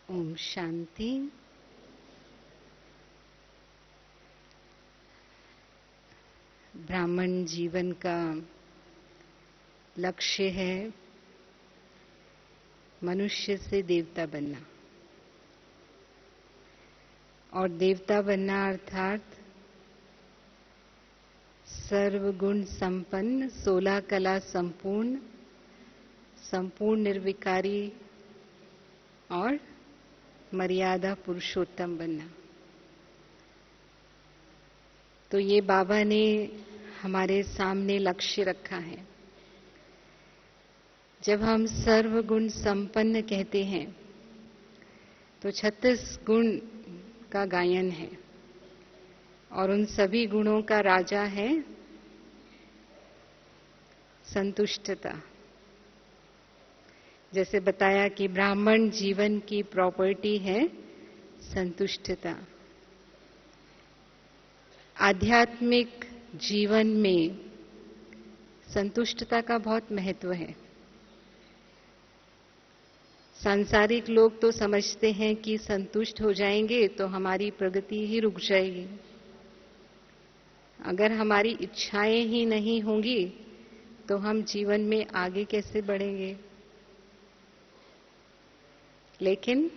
ओम शांति। ब्राह्मण जीवन का लक्ष्य है मनुष्य से देवता बनना, और देवता बनना अर्थात सर्वगुण संपन्न, 16 कला संपूर्ण, संपूर्ण निर्विकारी और मर्यादा पुरुषोत्तम बनना। तो ये बाबा ने हमारे सामने लक्ष्य रखा है। जब हम सर्वगुण संपन्न कहते हैं तो 36 गुण का गायन है, और उन सभी गुणों का राजा है संतुष्टता। जैसे बताया कि ब्राह्मण जीवन की प्रॉपर्टी है संतुष्टता। आध्यात्मिक जीवन में संतुष्टता का बहुत महत्व है। सांसारिक लोग तो समझते हैं कि संतुष्ट हो जाएंगे तो हमारी प्रगति ही रुक जाएगी। अगर हमारी इच्छाएं ही नहीं होंगी तो हम जीवन में आगे कैसे बढ़ेंगे। लेकिन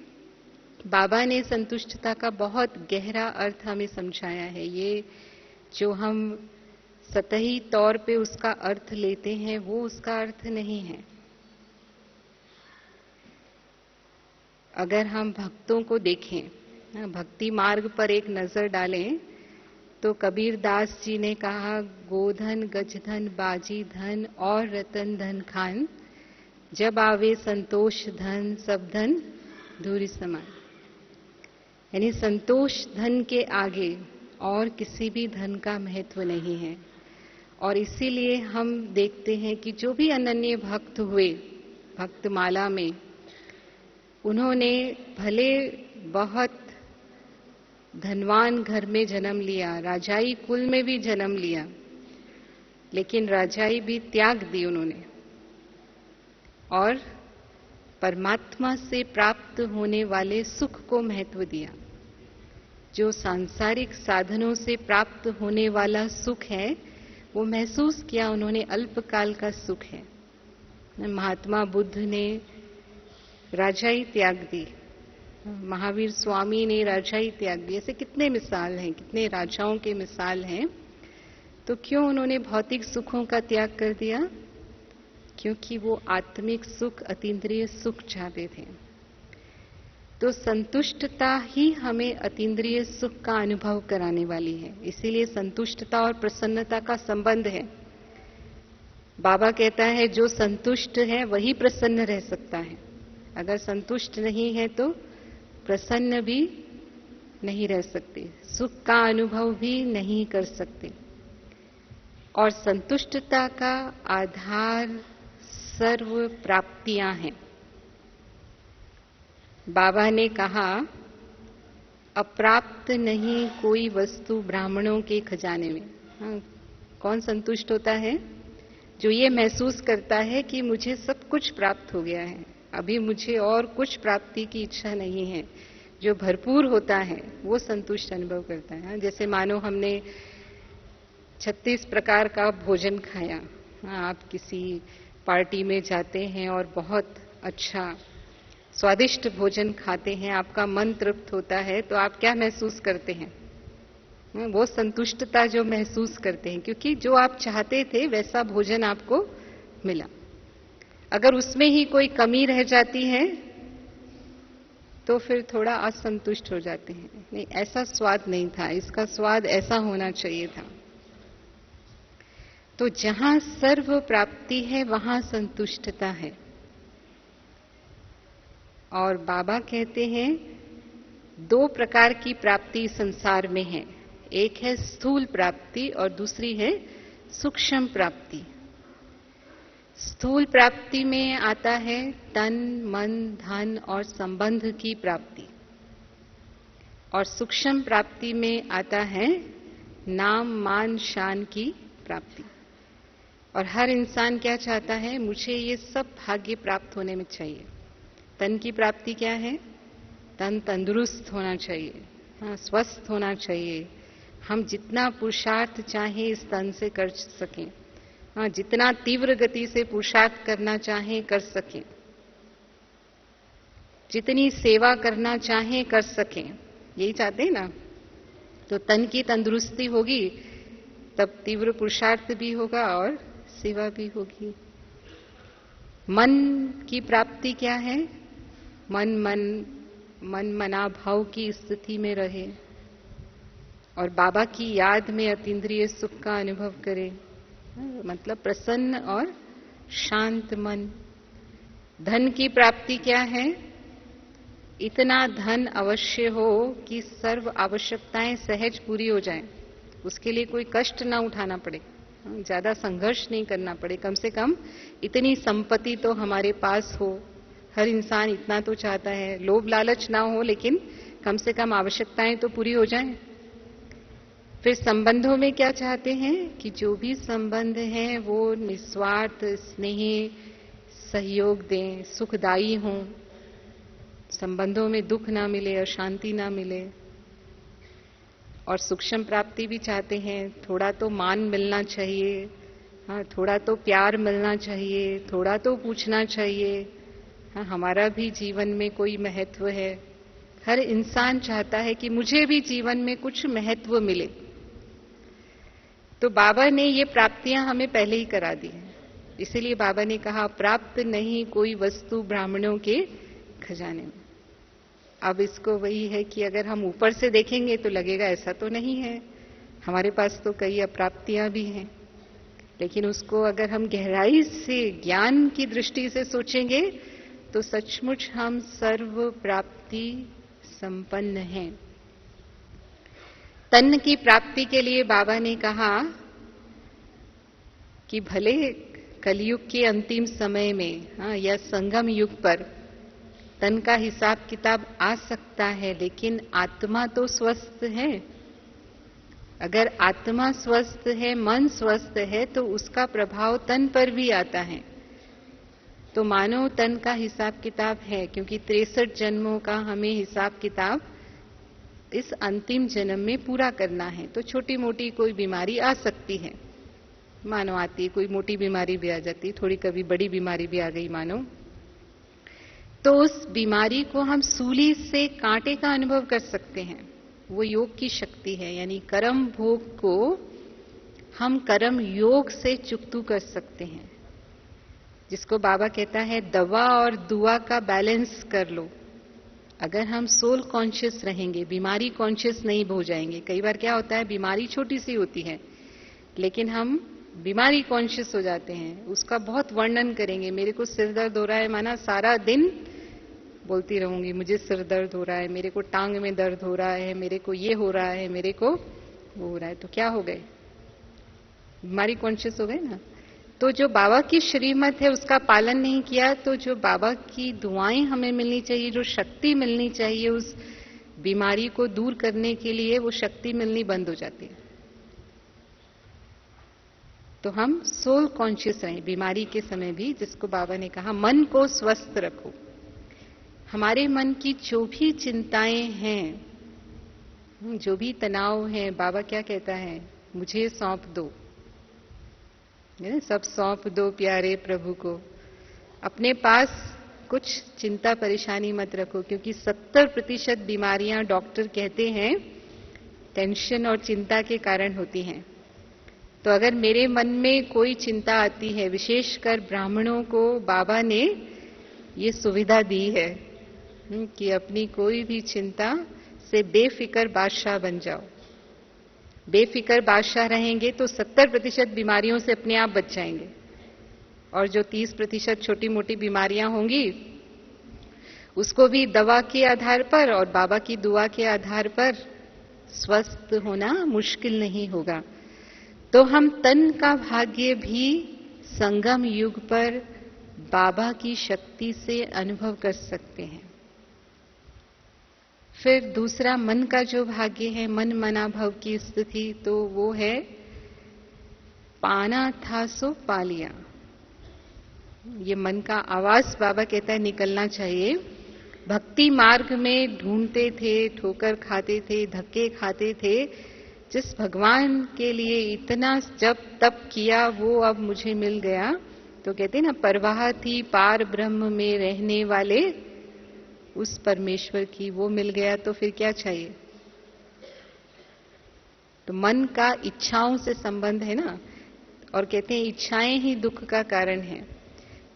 बाबा ने संतुष्टता का बहुत गहरा अर्थ हमें समझाया है। ये जो हम सतही तौर पे उसका अर्थ लेते हैं वो उसका अर्थ नहीं है। अगर हम भक्तों को देखें, भक्ति मार्ग पर एक नजर डालें, तो कबीर दास जी ने कहा, गोधन गजधन बाजी धन और रतन धन खान, जब आवे संतोष धन सब धन धूरी समान। यानी संतोष धन के आगे और किसी भी धन का महत्व नहीं है। और इसीलिए हम देखते हैं कि जो भी अनन्य भक्त हुए भक्तमाला में, उन्होंने भले बहुत धनवान घर में जन्म लिया, राजाई कुल में भी जन्म लिया, लेकिन राजाई भी त्याग दी उन्होंने, और परमात्मा से प्राप्त होने वाले सुख को महत्व दिया। जो सांसारिक साधनों से प्राप्त होने वाला सुख है वो महसूस किया उन्होंने, अल्पकाल का सुख है। महात्मा बुद्ध ने राजाई त्याग दी, महावीर स्वामी ने राजाई त्याग दी। ऐसे कितने मिसाल हैं, कितने राजाओं के मिसाल हैं। तो क्यों उन्होंने भौतिक सुखों का त्याग कर दिया? क्योंकि वो आत्मिक सुख, अतीन्द्रिय सुख चाहते थे। तो संतुष्टता ही हमें अतीन्द्रिय सुख का अनुभव कराने वाली है। इसीलिए संतुष्टता और प्रसन्नता का संबंध है। बाबा कहता है जो संतुष्ट है वही प्रसन्न रह सकता है। अगर संतुष्ट नहीं है तो प्रसन्न भी नहीं रह सकते, सुख का अनुभव भी नहीं कर सकते। और संतुष्टता का आधार सर्व प्राप्तियां हैं। बाबा ने कहा, अप्राप्त नहीं कोई वस्तु ब्राह्मणों के खजाने में। हाँ, कौन संतुष्ट होता है? जो ये महसूस करता है कि मुझे सब कुछ प्राप्त हो गया है, अभी मुझे और कुछ प्राप्ति की इच्छा नहीं है। जो भरपूर होता है वो संतुष्ट अनुभव करता है। जैसे मानो हमने 36 प्रकार का भोजन खाया। आप किसी पार्टी में जाते हैं और बहुत अच्छा स्वादिष्ट भोजन खाते हैं, आपका मन तृप्त होता है, तो आप क्या महसूस करते हैं? वो संतुष्टता जो महसूस करते हैं, क्योंकि जो आप चाहते थे वैसा भोजन आपको मिला। अगर उसमें ही कोई कमी रह जाती है तो फिर थोड़ा असंतुष्ट हो जाते हैं। नहीं, ऐसा स्वाद नहीं था, इसका स्वाद ऐसा होना चाहिए था। तो जहां सर्व प्राप्ति है वहां संतुष्टता है। और बाबा कहते हैं 2 प्रकार की प्राप्ति संसार में है। एक है स्थूल प्राप्ति और दूसरी है सूक्ष्म प्राप्ति। स्थूल प्राप्ति में आता है तन, मन, धन और संबंध की प्राप्ति, और सूक्ष्म प्राप्ति में आता है नाम, मान, शान की प्राप्ति। और हर इंसान क्या चाहता है? मुझे ये सब भाग्य प्राप्त होने में चाहिए। तन की प्राप्ति क्या है? तन तंदुरुस्त होना चाहिए, हाँ, स्वस्थ होना चाहिए। हम जितना पुरुषार्थ चाहें इस तन से कर सकें, हाँ, जितना तीव्र गति से पुरुषार्थ करना चाहें कर सकें, जितनी सेवा करना चाहें कर सकें, यही चाहते हैं ना। तो तन की तंदुरुस्ती होगी तब तीव्र पुरुषार्थ भी होगा और सेवा भी होगी। मन की प्राप्ति क्या है? मन मना भाव की स्थिति में रहे और बाबा की याद में अतीन्द्रिय सुख का अनुभव करे, मतलब प्रसन्न और शांत मन। धन की प्राप्ति क्या है? इतना धन अवश्य हो कि सर्व आवश्यकताएं सहज पूरी हो जाएं, उसके लिए कोई कष्ट ना उठाना पड़े, ज्यादा संघर्ष नहीं करना पड़े, कम से कम इतनी संपत्ति तो हमारे पास हो। हर इंसान इतना तो चाहता है, लोभ लालच ना हो, लेकिन कम से कम आवश्यकताएं तो पूरी हो जाएं। फिर संबंधों में क्या चाहते हैं कि जो भी संबंध हैं वो निस्वार्थ स्नेह सहयोग दें, सुखदायी हों, संबंधों में दुख ना मिले, अशांति ना मिले। और सूक्ष्म प्राप्ति भी चाहते हैं, थोड़ा तो मान मिलना चाहिए, हाँ, थोड़ा तो प्यार मिलना चाहिए, थोड़ा तो पूछना चाहिए, हाँ, हमारा भी जीवन में कोई महत्व है। हर इंसान चाहता है कि मुझे भी जीवन में कुछ महत्व मिले। तो बाबा ने ये प्राप्तियां हमें पहले ही करा दी हैं, इसीलिए बाबा ने कहा प्राप्त नहीं कोई वस्तु ब्राह्मणों के खजाने में। अब इसको वही है कि अगर हम ऊपर से देखेंगे तो लगेगा ऐसा तो नहीं है, हमारे पास तो कई अप्राप्तियां भी हैं, लेकिन उसको अगर हम गहराई से ज्ञान की दृष्टि से सोचेंगे तो सचमुच हम सर्व प्राप्ति संपन्न हैं। तन की प्राप्ति के लिए बाबा ने कहा कि भले कलयुग के अंतिम समय में, हाँ, या संगम युग पर तन का हिसाब किताब आ सकता है, लेकिन आत्मा तो स्वस्थ है। अगर आत्मा स्वस्थ है, मन स्वस्थ है, तो उसका प्रभाव तन पर भी आता है। तो मानो तन का हिसाब किताब है, क्योंकि 63 जन्मों का हमें हिसाब किताब इस अंतिम जन्म में पूरा करना है। तो छोटी मोटी कोई बीमारी आ सकती है, मानो आती है, कोई मोटी बीमारी भी आ जाती है, थोड़ी कभी बड़ी बीमारी भी आ गई मानो, तो उस बीमारी को हम सूली से कांटे का अनुभव कर सकते हैं। वो योग की शक्ति है, यानी कर्म भोग को हम कर्म योग से चुकतू कर सकते हैं, जिसको बाबा कहता है दवा और दुआ का बैलेंस कर लो। अगर हम सोल कॉन्शियस रहेंगे, बीमारी कॉन्शियस नहीं हो जाएंगे। कई बार क्या होता है, बीमारी छोटी सी होती है लेकिन हम बीमारी कॉन्शियस हो जाते हैं, उसका बहुत वर्णन करेंगे। मेरे को सिर दर्द हो रहा है, माना सारा दिन बोलती रहूंगी मुझे सिर दर्द हो रहा है, मेरे को टांग में दर्द हो रहा है, मेरे को ये हो रहा है, मेरे को वो हो रहा है। तो क्या हो गए, बीमारी कॉन्शियस हो गए ना। तो जो बाबा की श्रीमत है उसका पालन नहीं किया, तो जो बाबा की दुआएं हमें मिलनी चाहिए, जो शक्ति मिलनी चाहिए उस बीमारी को दूर करने के लिए, वो शक्ति मिलनी बंद हो जाती है। तो हम सोल कॉन्शियस रहें बीमारी के समय भी, जिसको बाबा ने कहा मन को स्वस्थ रखो। हमारे मन की जो भी चिंताएं हैं, जो भी तनाव है, बाबा क्या कहता है, मुझे सौंप दो, सब सौंप दो प्यारे प्रभु को। अपने पास कुछ चिंता परेशानी मत रखो, क्योंकि 70% बीमारियां डॉक्टर कहते हैं टेंशन और चिंता के कारण होती हैं। तो अगर मेरे मन में कोई चिंता आती है, विशेषकर ब्राह्मणों को बाबा ने ये सुविधा दी है कि अपनी कोई भी चिंता से बेफिक्र बादशाह बन जाओ। बेफिक्र बादशाह रहेंगे तो 70% बीमारियों से अपने आप बच जाएंगे, और जो 30% छोटी मोटी बीमारियां होंगी उसको भी दवा के आधार पर और बाबा की दुआ के आधार पर स्वस्थ होना मुश्किल नहीं होगा। तो हम तन का भाग्य भी संगम युग पर बाबा की शक्ति से अनुभव कर सकते हैं। फिर दूसरा मन का जो भाग्य है, मन मना भव की स्थिति, तो वो है पाना था सो पा लिया। ये मन का आवाज बाबा कहता है निकलना चाहिए भक्ति मार्ग में ढूंढते थे, ठोकर खाते थे, धक्के खाते थे, जिस भगवान के लिए इतना जप तप किया वो अब मुझे मिल गया। तो कहते हैं ना, परवाह थी पार ब्रह्म में रहने वाले उस परमेश्वर की, वो मिल गया तो फिर क्या चाहिए। तो मन का इच्छाओं से संबंध है ना, और कहते हैं इच्छाएं ही दुख का कारण है।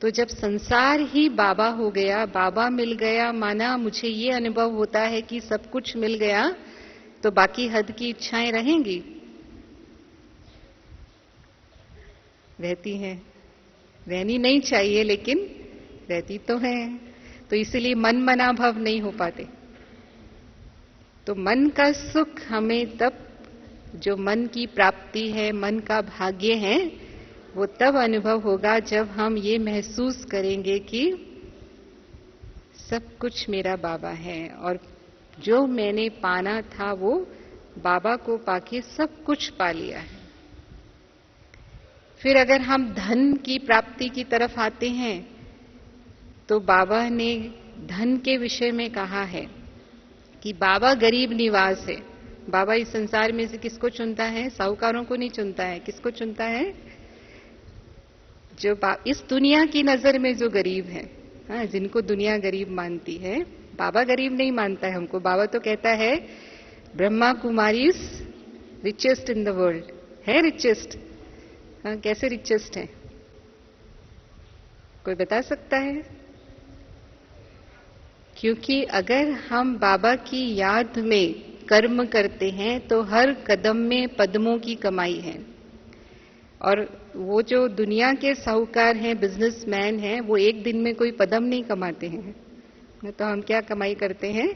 तो जब संसार ही बाबा हो गया, बाबा मिल गया, माना मुझे ये अनुभव होता है कि सब कुछ मिल गया, तो बाकी हद की इच्छाएं रहेंगी? रहती हैं, रहनी नहीं चाहिए लेकिन रहती तो है। तो इसलिए मन मना भव नहीं हो पाते। तो मन का सुख हमें तब, जो मन की प्राप्ति है, मन का भाग्य है, वो तब अनुभव होगा जब हम ये महसूस करेंगे कि सब कुछ मेरा बाबा है, और जो मैंने पाना था वो बाबा को पाके सब कुछ पा लिया है। फिर अगर हम धन की प्राप्ति की तरफ आते हैं, तो बाबा ने धन के विषय में कहा है कि बाबा गरीब निवास है। बाबा इस संसार में से किसको चुनता है? साहूकारों को नहीं चुनता है। किसको चुनता है? जो इस दुनिया की नजर में जो गरीब है, हाँ, जिनको दुनिया गरीब मानती है, बाबा गरीब नहीं मानता है हमको। बाबा तो कहता है Brahma Kumari richest in the world है। रिचेस्ट, हाँ, कैसे रिचेस्ट है? कोई बता सकता है? क्योंकि अगर हम बाबा की याद में कर्म करते हैं तो हर कदम में पद्मों की कमाई है। और वो जो दुनिया के साहूकार हैं, बिजनेसमैन हैं, वो एक दिन में कोई पदम नहीं कमाते हैं। तो हम क्या कमाई करते हैं?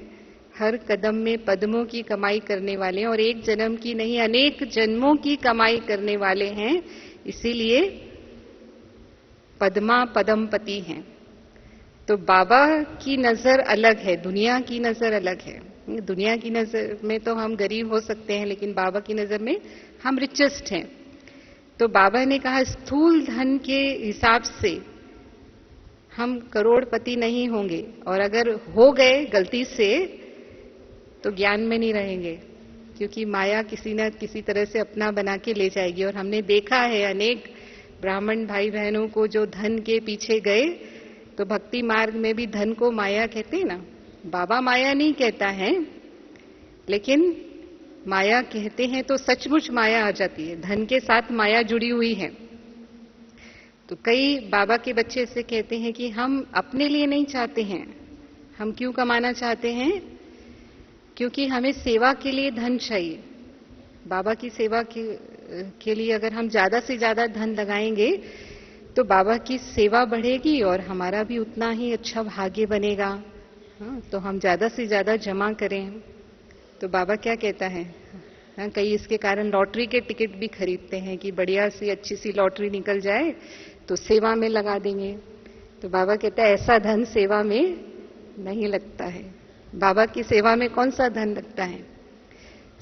हर कदम में पद्मों की कमाई करने वाले हैं, और एक जन्म की नहीं, अनेक जन्मों की कमाई करने वाले हैं। इसीलिए पद्मा पदमपति हैं। तो बाबा की नजर अलग है, दुनिया की नजर अलग है। दुनिया की नजर में तो हम गरीब हो सकते हैं, लेकिन बाबा की नजर में हम रिचेस्ट हैं। तो बाबा ने कहा स्थूल धन के हिसाब से हम करोड़पति नहीं होंगे, और अगर हो गए गलती से तो ज्ञान में नहीं रहेंगे, क्योंकि माया किसी न किसी तरह से अपना बना के ले जाएगी। और हमने देखा है अनेक ब्राह्मण भाई बहनों को जो धन के पीछे गए, तो भक्ति मार्ग में भी धन को माया कहते हैं ना। बाबा माया नहीं कहता है, लेकिन माया कहते हैं तो सचमुच माया आ जाती है। धन के साथ माया जुड़ी हुई है। तो कई बाबा के बच्चे ऐसे कहते हैं कि हम अपने लिए नहीं चाहते हैं। हम क्यों कमाना चाहते हैं? क्योंकि हमें सेवा के लिए धन चाहिए। बाबा की सेवा के लिए अगर हम ज्यादा से ज्यादा धन लगाएंगे तो बाबा की सेवा बढ़ेगी और हमारा भी उतना ही अच्छा भाग्य बनेगा। हाँ, तो हम ज्यादा से ज्यादा जमा करें। तो बाबा क्या कहता है? हाँ, कई इसके कारण लॉटरी के टिकट भी खरीदते हैं कि बढ़िया सी अच्छी सी लॉटरी निकल जाए तो सेवा में लगा देंगे। तो बाबा कहता है ऐसा धन सेवा में नहीं लगता है। बाबा की सेवा में कौन सा धन लगता है?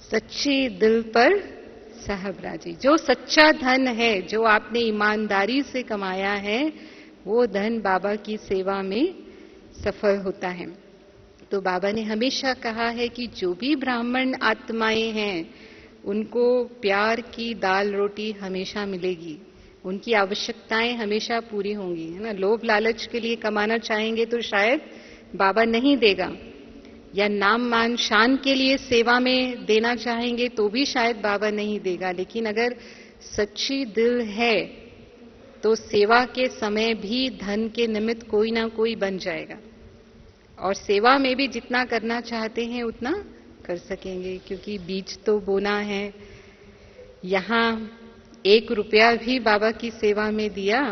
सच्ची दिल पर साहबराजी। जो सच्चा धन है, जो आपने ईमानदारी से कमाया है, वो धन बाबा की सेवा में सफल होता है। तो बाबा ने हमेशा कहा है कि जो भी ब्राह्मण आत्माएं हैं, उनको प्यार की दाल रोटी हमेशा मिलेगी, उनकी आवश्यकताएं हमेशा पूरी होंगी, है ना। लोभ लालच के लिए कमाना चाहेंगे तो शायद बाबा नहीं देगा, या नाम मान शान के लिए सेवा में देना चाहेंगे तो भी शायद बाबा नहीं देगा। लेकिन अगर सच्ची दिल है तो सेवा के समय भी धन के निमित्त कोई ना कोई बन जाएगा, और सेवा में भी जितना करना चाहते हैं उतना कर सकेंगे, क्योंकि बीज तो बोना है। यहां 1 रुपया भी बाबा की सेवा में दिया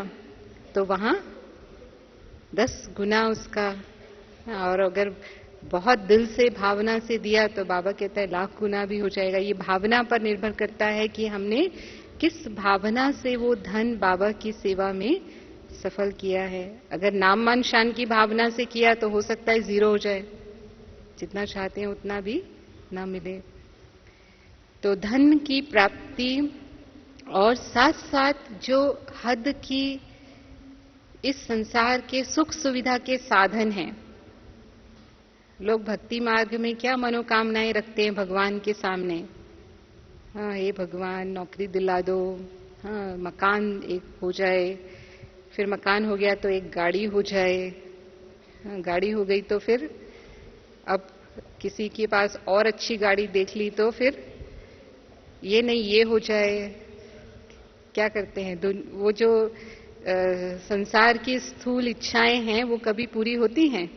तो वहां 10 गुना उसका, और अगर बहुत दिल से भावना से दिया तो बाबा कहता है लाख गुना भी हो जाएगा। ये भावना पर निर्भर करता है कि हमने किस भावना से वो धन बाबा की सेवा में सफल किया है। अगर नाम मान शान की भावना से किया तो हो सकता है 0 हो जाए, जितना चाहते हैं उतना भी ना मिले। तो धन की प्राप्ति और साथ साथ जो हद की इस संसार के सुख सुविधा के साधन हैं, लोग भक्ति मार्ग में क्या मनोकामनाएं रखते हैं भगवान के सामने? हाँ, हे भगवान नौकरी दिला दो, हाँ मकान एक हो जाए, फिर मकान हो गया तो एक गाड़ी हो जाए, हाँ, गाड़ी हो गई तो फिर अब किसी के पास और अच्छी गाड़ी देख ली तो फिर ये नहीं ये हो जाए। क्या करते हैं? वो जो संसार की स्थूल इच्छाएं हैं वो कभी पूरी होती हैं?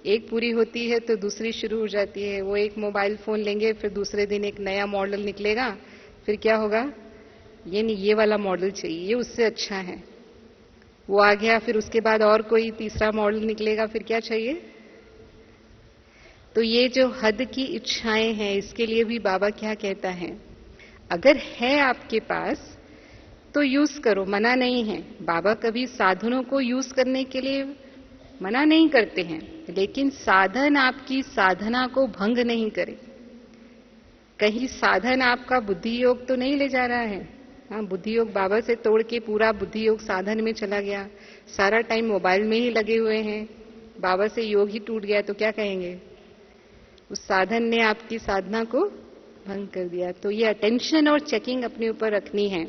एक पूरी होती है तो दूसरी शुरू हो जाती है। वो एक मोबाइल फोन लेंगे, फिर दूसरे दिन एक नया मॉडल निकलेगा, फिर क्या होगा? ये नहीं ये वाला मॉडल चाहिए, ये उससे अच्छा है। वो आ गया, फिर उसके बाद और कोई तीसरा मॉडल निकलेगा, फिर क्या चाहिए? तो ये जो हद की इच्छाएं हैं, इसके लिए भी बाबा क्या कहता है? अगर है आपके पास तो यूज करो, मना नहीं है। बाबा कभी साधनों को यूज करने के लिए मना नहीं करते हैं, लेकिन साधन आपकी साधना को भंग नहीं करे। कहीं साधन आपका बुद्धि योग तो नहीं ले जा रहा है? हाँ, बुद्धि योग बाबा से तोड़ के पूरा बुद्धि योग साधन में चला गया, सारा टाइम मोबाइल में ही लगे हुए हैं, बाबा से योग ही टूट गया, तो क्या कहेंगे? उस साधन ने आपकी साधना को भंग कर दिया। तो ये अटेंशन और चेकिंग अपने ऊपर रखनी है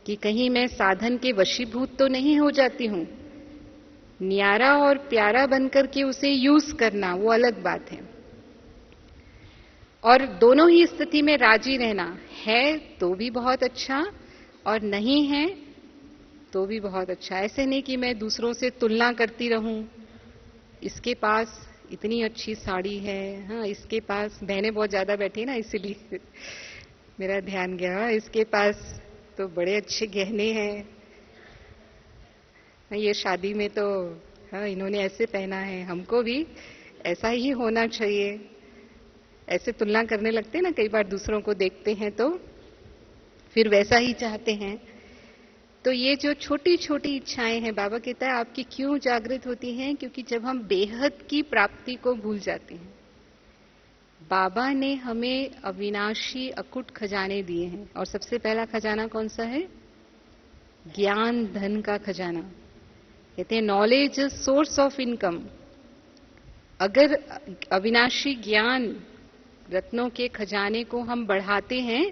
कि कहीं मैं साधन के वशीभूत तो नहीं हो जाती हूं। न्यारा और प्यारा बनकर के उसे यूज करना वो अलग बात है, और दोनों ही स्थिति में राजी रहना है तो भी बहुत अच्छा, और नहीं है तो भी बहुत अच्छा। ऐसे नहीं कि मैं दूसरों से तुलना करती रहूं, इसके पास इतनी अच्छी साड़ी है, हाँ इसके पास, बहनें बहुत ज्यादा बैठी ना इसलिए मेरा ध्यान गया, इसके पास तो बड़े अच्छे गहने हैं, ये शादी में तो हाँ इन्होंने ऐसे पहना है, हमको भी ऐसा ही होना चाहिए। ऐसे तुलना करने लगते हैं ना, कई बार दूसरों को देखते हैं तो फिर वैसा ही चाहते हैं। तो ये जो छोटी छोटी इच्छाएं हैं, बाबा कहता है आपकी क्यों जागृत होती हैं? क्योंकि जब हम बेहद की प्राप्ति को भूल जाते हैं। बाबा ने हमें अविनाशी अकुट खजाने दिए हैं, और सबसे पहला खजाना कौन सा है? ज्ञान धन का खजाना। कहते हैं knowledge is source of income. अगर अविनाशी ज्ञान रत्नों के खजाने को हम बढ़ाते हैं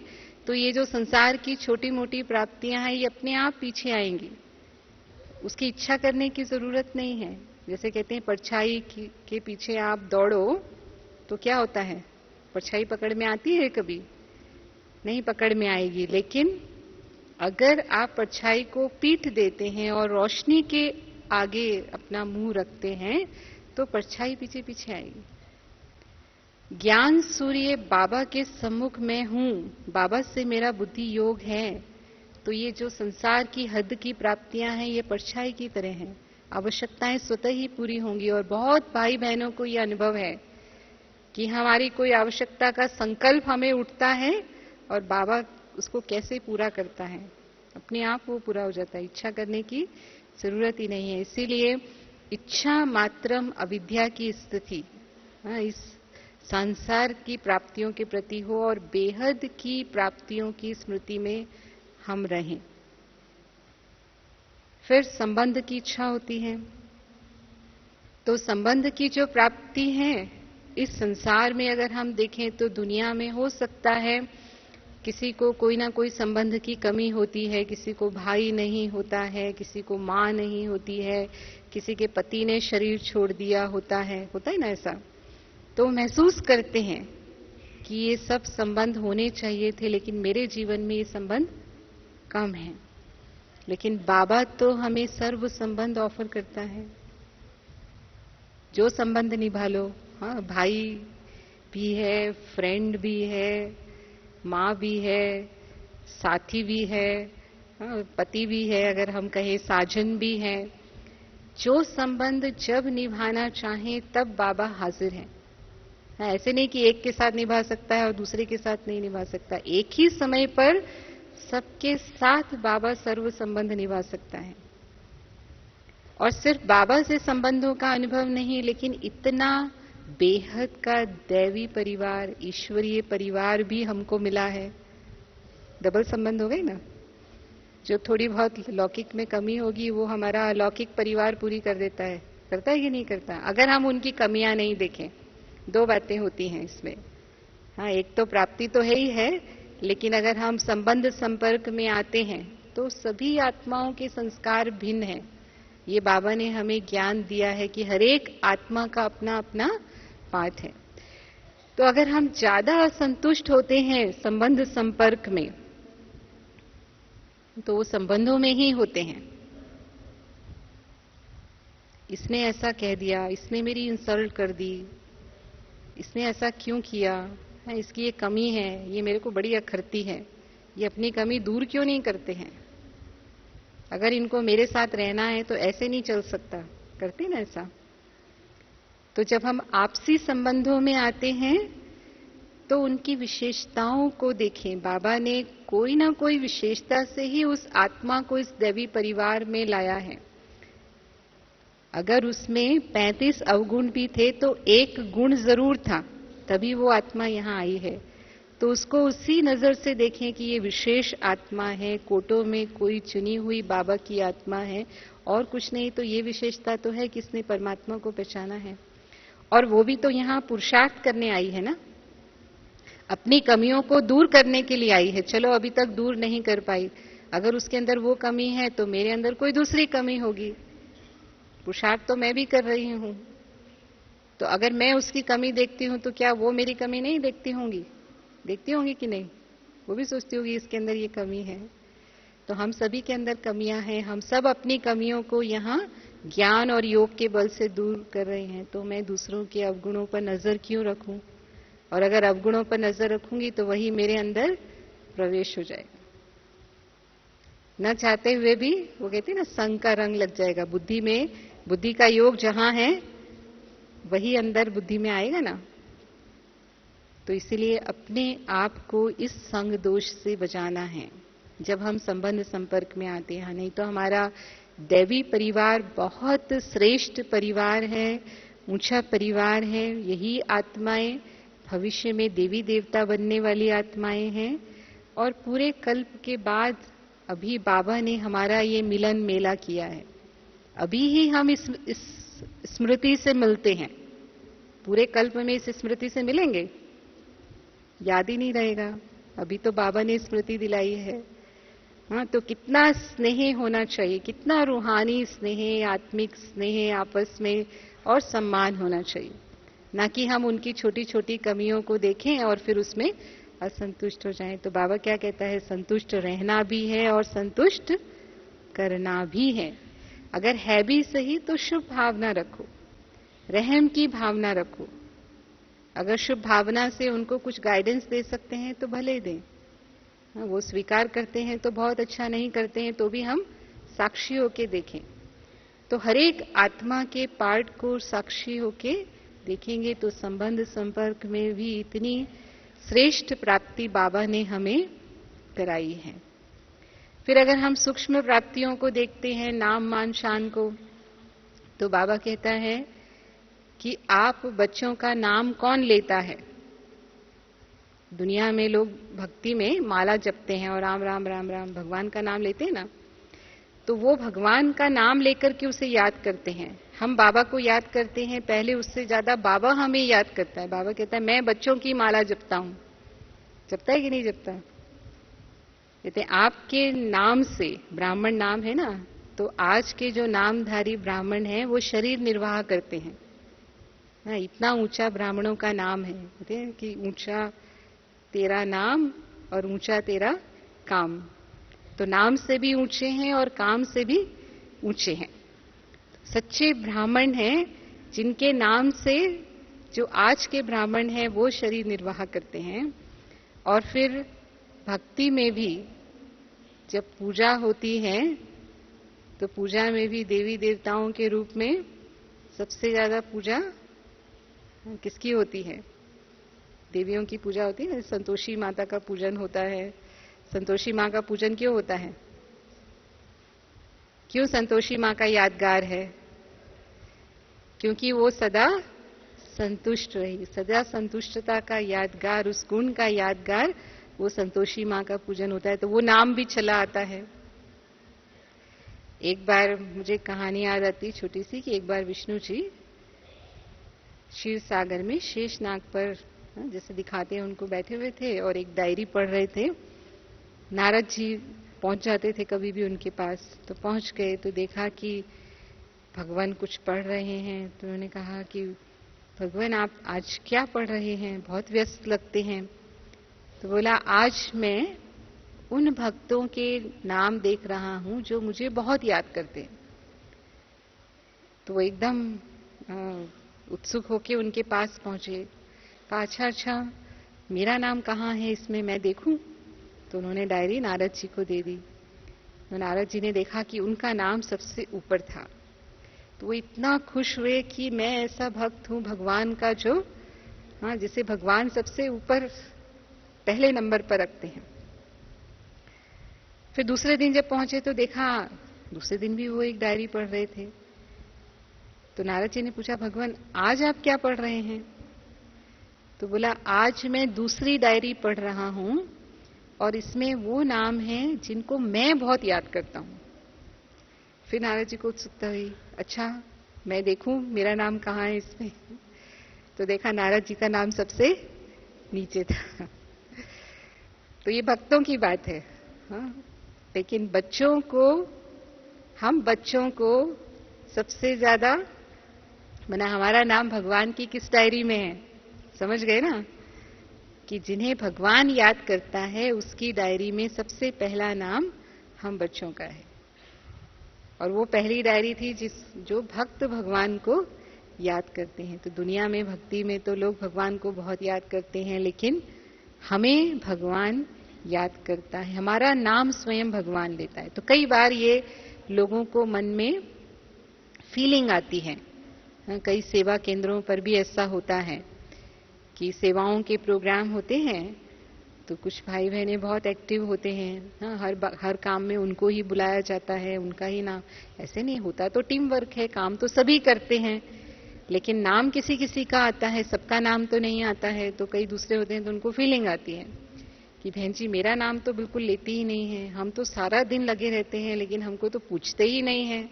तो ये जो संसार की छोटी मोटी प्राप्तियां हैं ये अपने आप पीछे आएंगी, उसकी इच्छा करने की जरूरत नहीं है। जैसे कहते हैं परछाई के पीछे आप दौड़ो तो क्या होता है? परछाई पकड़ में आती है? कभी नहीं पकड़ में आएगी। लेकिन अगर आप परछाई को पीठ देते हैं और रोशनी के आगे अपना मुंह रखते हैं तो परछाई पीछे पीछे आएगी। ज्ञान सूर्य बाबा के सम्मुख में हूं, बाबा से मेरा बुद्धि योग है, तो ये जो संसार की हद की प्राप्तियां हैं ये परछाई की तरह हैं, आवश्यकताएं स्वतः ही पूरी होंगी। और बहुत भाई बहनों को ये अनुभव है कि हमारी कोई आवश्यकता का संकल्प हमें उठता है और बाबा उसको कैसे पूरा करता है, अपने आप वो पूरा हो जाता है, इच्छा करने की जरूरत ही नहीं है। इसीलिए इच्छा मात्रम अविद्या की स्थिति इस संसार की प्राप्तियों के प्रति हो और बेहद की प्राप्तियों की स्मृति में हम रहें। फिर संबंध की इच्छा होती है, तो संबंध की जो प्राप्ति है इस संसार में अगर हम देखें तो दुनिया में हो सकता है किसी को कोई ना कोई संबंध की कमी होती है, किसी को भाई नहीं होता है, किसी को मां नहीं होती है, किसी के पति ने शरीर छोड़ दिया होता है ना ऐसा। तो महसूस करते हैं कि ये सब संबंध होने चाहिए थे, लेकिन मेरे जीवन में ये संबंध कम है। लेकिन बाबा तो हमें सर्व संबंध ऑफर करता है, जो संबंध निभा लो। हाँ, भाई भी है, फ्रेंड भी है, माँ भी है, साथी भी है, पति भी है, अगर हम कहें साजन भी है। जो संबंध जब निभाना चाहे तब बाबा हाजिर है। ऐसे नहीं कि एक के साथ निभा सकता है और दूसरे के साथ नहीं निभा सकता, एक ही समय पर सबके साथ बाबा सर्व संबंध निभा सकता है। और सिर्फ बाबा से संबंधों का अनुभव नहीं, लेकिन इतना बेहद का दैवी परिवार, ईश्वरीय परिवार भी हमको मिला है। डबल संबंध हो गए ना। जो थोड़ी बहुत लौकिक में कमी होगी वो हमारा अलौकिक परिवार पूरी कर देता है, करता है कि नहीं करता, अगर हम उनकी कमियां नहीं देखें। दो बातें होती हैं इसमें। हाँ, एक तो प्राप्ति तो है ही है, लेकिन अगर हम संबंध संपर्क में आते हैं तो सभी आत्माओं के संस्कार भिन्न हैं। ये बाबा ने हमें ज्ञान दिया है कि हर एक आत्मा का अपना अपना पाठ है। तो अगर हम ज्यादा असंतुष्ट होते हैं संबंध संपर्क में, तो वो संबंधों में ही होते हैं। इसने ऐसा कह दिया, इसने मेरी इंसल्ट कर दी, इसने ऐसा क्यों किया, इसकी ये कमी है, ये मेरे को बड़ी अखरती है, ये अपनी कमी दूर क्यों नहीं करते हैं। अगर इनको मेरे साथ रहना है तो ऐसे नहीं चल सकता, करते ना ऐसा। तो जब हम आपसी संबंधों में आते हैं तो उनकी विशेषताओं को देखें। बाबा ने कोई ना कोई विशेषता से ही उस आत्मा को इस दैवी परिवार में लाया है। अगर उसमें 35 अवगुण भी थे तो एक गुण जरूर था, तभी वो आत्मा यहां आई है। तो उसको उसी नजर से देखें कि ये विशेष आत्मा है, कोटों में कोई चुनी हुई बाबा की आत्मा है और कुछ नहीं। तो ये विशेषता तो है कि इसने परमात्मा को पहचाना है, और वो भी तो यहां पुरुषार्थ करने आई है ना, अपनी कमियों को दूर करने के लिए आई है। चलो अभी तक दूर नहीं कर पाई, अगर उसके अंदर वो कमी है तो मेरे अंदर कोई दूसरी कमी होगी। पुरुषार्थ तो मैं भी कर रही हूं, तो अगर मैं उसकी कमी देखती हूं तो क्या वो मेरी कमी नहीं देखती होंगी? देखती होंगी कि नहीं? वो भी सोचती होगी इसके अंदर ये कमी है। तो हम सभी के अंदर कमियां हैं, हम सब अपनी कमियों को यहाँ ज्ञान और योग के बल से दूर कर रहे हैं। तो मैं दूसरों के अवगुणों पर नजर क्यों रखूं? और अगर अवगुणों पर नजर रखूंगी तो वही मेरे अंदर प्रवेश हो जाएगा। न चाहते हुए भी वो कहते हैं ना, संग का रंग लग जाएगा बुद्धि में। बुद्धि का योग जहां है वही अंदर बुद्धि में आएगा ना। तो इसीलिए अपने आप को इस संग दोष से बचाना है जब हम संबंध संपर्क में आते हैं। नहीं तो हमारा दैवी परिवार बहुत श्रेष्ठ परिवार है, ऊंचा परिवार है। यही आत्माएं भविष्य में देवी देवता बनने वाली आत्माएं हैं। और पूरे कल्प के बाद अभी बाबा ने हमारा ये मिलन मेला किया है। अभी ही हम इस स्मृति से मिलते हैं। पूरे कल्प में इस स्मृति से मिलेंगे? याद ही नहीं रहेगा। अभी तो बाबा ने स्मृति दिलाई है। हाँ, तो कितना स्नेह होना चाहिए, कितना रूहानी स्नेह, आत्मिक स्नेह आपस में, और सम्मान होना चाहिए। ना कि हम उनकी छोटी छोटी कमियों को देखें और फिर उसमें असंतुष्ट हो जाएं। तो बाबा क्या कहता है? संतुष्ट रहना भी है और संतुष्ट करना भी है। अगर है भी सही तो शुभ भावना रखो, रहम की भावना रखो। अगर शुभ भावना से उनको कुछ गाइडेंस दे सकते हैं तो भले दें। वो स्वीकार करते हैं तो बहुत अच्छा, नहीं करते हैं तो भी हम साक्षी होके देखें। तो हर एक आत्मा के पार्ट को साक्षी होके देखेंगे तो संबंध संपर्क में भी इतनी श्रेष्ठ प्राप्ति बाबा ने हमें कराई है। फिर अगर हम सूक्ष्म प्राप्तियों को देखते हैं, नाम मान शान को, तो बाबा कहता है कि आप बच्चों का नाम कौन लेता है? दुनिया में लोग भक्ति में माला जपते हैं और राम राम राम राम भगवान का नाम लेते हैं ना, तो वो भगवान का नाम लेकर के उसे याद करते हैं। हम बाबा को याद करते हैं पहले, उससे ज्यादा बाबा हमें याद करता है। बाबा कहता है मैं बच्चों की माला जपता हूं। जपता है कि नहीं जपता? कहते हैं आपके नाम से, ब्राह्मण नाम है ना, तो आज के जो नामधारी ब्राह्मण हैं वो शरीर निर्वाह करते हैं ना। इतना ऊंचा ब्राह्मणों का नाम है। कहते हैं कि ऊंचा तेरा नाम और ऊंचा तेरा काम। तो नाम से भी ऊंचे हैं और काम से भी ऊंचे हैं। सच्चे ब्राह्मण हैं जिनके नाम से जो आज के ब्राह्मण हैं वो शरीर निर्वाह करते हैं। और फिर भक्ति में भी जब पूजा होती है तो पूजा में भी देवी देवताओं के रूप में सबसे ज्यादा पूजा किसकी होती है? देवियों की पूजा होती है। संतोषी माता का पूजन होता है। संतोषी माँ का पूजन क्यों होता है? क्यों संतोषी माँ का यादगार है? क्योंकि वो सदा संतुष्ट रही। सदा संतुष्टता का यादगार, उस गुण का यादगार, वो संतोषी माँ का पूजन होता है। तो वो नाम भी चला आता है। एक बार मुझे कहानी याद आती छोटी सी कि एक बार विष्णु जी क्षीर सागर में शेषनाग पर जैसे दिखाते हैं उनको बैठे हुए थे और एक डायरी पढ़ रहे थे। नारद जी पहुंच जाते थे कभी भी उनके पास, तो पहुंच गए तो देखा कि भगवान कुछ पढ़ रहे हैं। तो उन्होंने कहा कि भगवान आप आज क्या पढ़ रहे हैं, बहुत व्यस्त लगते हैं। तो बोला आज मैं उन भक्तों के नाम देख रहा हूं जो मुझे बहुत याद करते हैं। तो वो एकदम उत्सुक होके उनके पास पहुंचे। कहा अच्छा अच्छा, मेरा नाम कहाँ है इसमें, मैं देखूं। तो उन्होंने डायरी नारद जी को दे दी। तो नारद जी ने देखा कि उनका नाम सबसे ऊपर था। तो वो इतना खुश हुए कि मैं ऐसा भक्त हूं भगवान का जो जिसे भगवान सबसे ऊपर पहले नंबर पर रखते हैं। फिर दूसरे दिन जब पहुंचे तो देखा दूसरे दिन भी वो एक डायरी पढ़ रहे थे। तो नारद जी ने पूछा भगवान आज आप क्या पढ़ रहे हैं। तो बोला आज मैं दूसरी डायरी पढ़ रहा हूं और इसमें वो नाम है जिनको मैं बहुत याद करता हूं। फिर नारद जी को उत्सुकता हुई, अच्छा मैं देखूं मेरा नाम कहाँ है इसमें। तो देखा नारद जी का नाम सबसे नीचे था। तो ये भक्तों की बात है। लेकिन हम बच्चों को सबसे ज्यादा हमारा नाम भगवान की किस डायरी में है, समझ गए ना, कि जिन्हें भगवान याद करता है उसकी डायरी में सबसे पहला नाम हम बच्चों का है। और वो पहली डायरी थी जो भक्त भगवान को याद करते हैं। तो दुनिया में भक्ति में तो लोग भगवान को बहुत याद करते हैं, लेकिन हमें भगवान याद करता है, हमारा नाम स्वयं भगवान लेता है। तो कई बार ये लोगों को मन में फीलिंग आती है। कई सेवा केंद्रों पर भी ऐसा होता है कि सेवाओं के प्रोग्राम होते हैं तो कुछ भाई बहनें बहुत एक्टिव होते हैं। हर काम में उनको ही बुलाया जाता है, उनका ही नाम। ऐसे नहीं होता, तो टीम वर्क है, काम तो सभी करते हैं, लेकिन नाम किसी किसी का आता है, सबका नाम तो नहीं आता है। तो कई दूसरे होते हैं तो उनको फीलिंग आती है कि बहन जी मेरा नाम तो बिल्कुल लेती ही नहीं है, हम तो सारा दिन लगे रहते हैं लेकिन हमको तो पूछते ही नहीं है।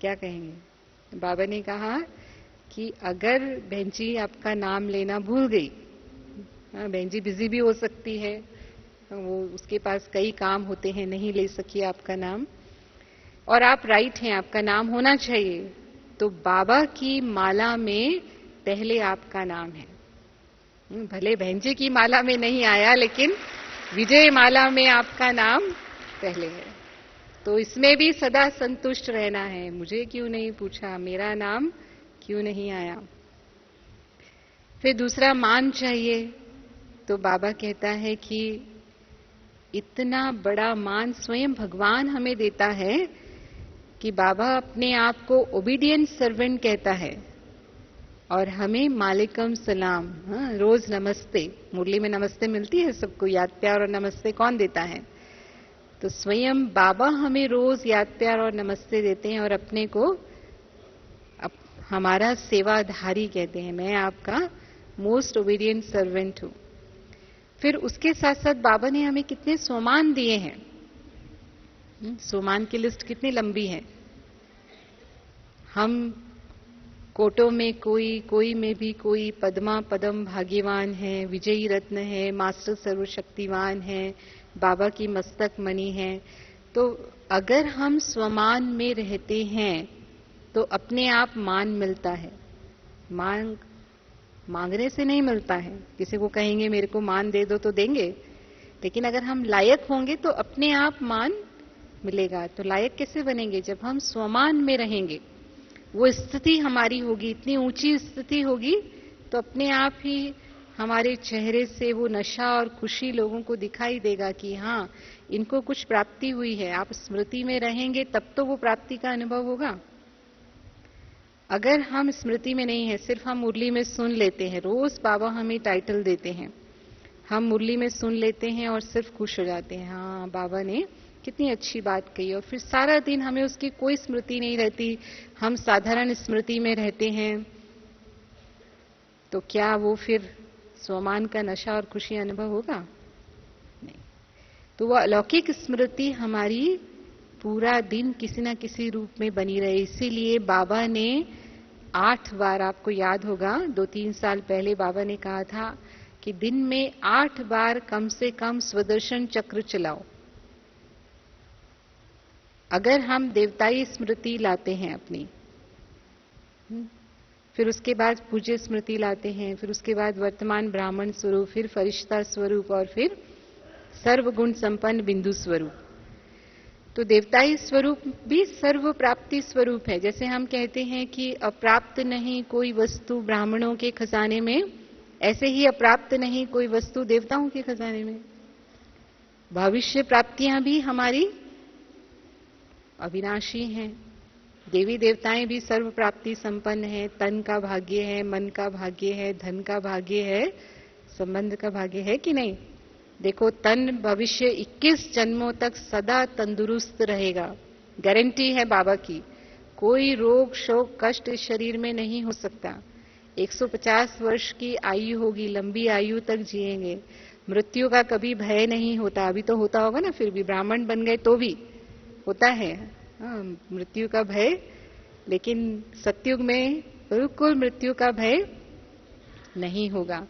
क्या कहेंगे? बाबा ने कहा कि अगर बहन जी आपका नाम लेना भूल गई, बहन जी बिजी भी हो सकती है, वो उसके पास कई काम होते हैं, नहीं ले सकी आपका नाम, और आप राइट हैं, आपका नाम होना चाहिए, तो बाबा की माला में पहले आपका नाम है। भले बहन जी की माला में नहीं आया, लेकिन विजय माला में आपका नाम पहले है। तो इसमें भी सदा संतुष्ट रहना है। मुझे क्यों नहीं पूछा, मेरा नाम क्यों नहीं आया। फिर दूसरा मान चाहिए। तो बाबा कहता है कि इतना बड़ा मान स्वयं भगवान हमें देता है कि बाबा अपने आप को ओबीडियंट सर्वेंट कहता है और हमें मालिकम सलाम, रोज नमस्ते, मुरली में नमस्ते मिलती है सबको, याद प्यार और नमस्ते कौन देता है? तो स्वयं बाबा हमें रोज याद प्यार और नमस्ते देते हैं और अपने को हमारा सेवाधारी कहते हैं, मैं आपका मोस्ट ओबीडियंट सर्वेंट हूं। फिर उसके साथ साथ बाबा ने हमें कितने सोमान दिए हैं। सोमान की लिस्ट कितनी लंबी है। हम कोटों में कोई में भी कोई पद्मा पदम भाग्यवान है, विजयी रत्न है, मास्टर सर्वशक्तिवान है, बाबा की मस्तक मणि है। तो अगर हम स्वमान में रहते हैं तो अपने आप मान मिलता है। मांगने से नहीं मिलता है। किसी को कहेंगे मेरे को मान दे दो तो देंगे, लेकिन अगर हम लायक होंगे तो अपने आप मान मिलेगा। तो लायक कैसे बनेंगे? जब हम स्वमान में रहेंगे, वो स्थिति हमारी होगी, इतनी ऊंची स्थिति होगी, तो अपने आप ही हमारे चेहरे से वो नशा और खुशी लोगों को दिखाई देगा कि हाँ, इनको कुछ प्राप्ति हुई है। आप स्मृति में रहेंगे तब तो वो प्राप्ति का अनुभव होगा। अगर हम स्मृति में नहीं है, सिर्फ हम मुरली में सुन लेते हैं, रोज बाबा हमें टाइटल देते हैं, हम मुरली में सुन लेते हैं और सिर्फ खुश हो जाते हैं, हाँ बाबा ने कितनी अच्छी बात कही, और फिर सारा दिन हमें उसकी कोई स्मृति नहीं रहती, हम साधारण स्मृति में रहते हैं, तो क्या वो फिर स्वमान का नशा और खुशी अनुभव होगा? नहीं। तो वो अलौकिक स्मृति हमारी पूरा दिन किसी न किसी रूप में बनी रहे। इसीलिए बाबा ने 8 बार, आपको याद होगा 2-3 साल पहले बाबा ने कहा था कि दिन में 8 बार कम से कम स्वदर्शन चक्र चलाओ। अगर हम देवताई स्मृति लाते हैं अपनी, फिर उसके बाद पूज्य स्मृति लाते हैं, फिर उसके बाद वर्तमान ब्राह्मण स्वरूप, फिर फरिश्ता स्वरूप और फिर सर्वगुण संपन्न बिंदु स्वरूप, तो देवताई स्वरूप भी सर्व प्राप्ति स्वरूप है। जैसे हम कहते हैं कि अप्राप्त नहीं कोई वस्तु ब्राह्मणों के खजाने में, ऐसे ही अप्राप्त नहीं कोई वस्तु देवताओं के खजाने में। भविष्य प्राप्तियां भी हमारी अविनाशी हैं। देवी देवताएं भी सर्व प्राप्ति संपन्न है। तन का भाग्य है, मन का भाग्य है, धन का भाग्य है, संबंध का भाग्य है कि नहीं? देखो, तन भविष्य 21 जन्मों तक सदा तंदुरुस्त रहेगा, गारंटी है बाबा की। कोई रोग शोक कष्ट इस शरीर में नहीं हो सकता। 150 वर्ष की आयु होगी, लंबी आयु तक जिएंगे। मृत्यु का कभी भय नहीं होता। अभी तो होता होगा ना, फिर भी ब्राह्मण बन गए तो भी होता है मृत्यु का भय, लेकिन सतयुग में बिल्कुल मृत्यु का भय नहीं होगा।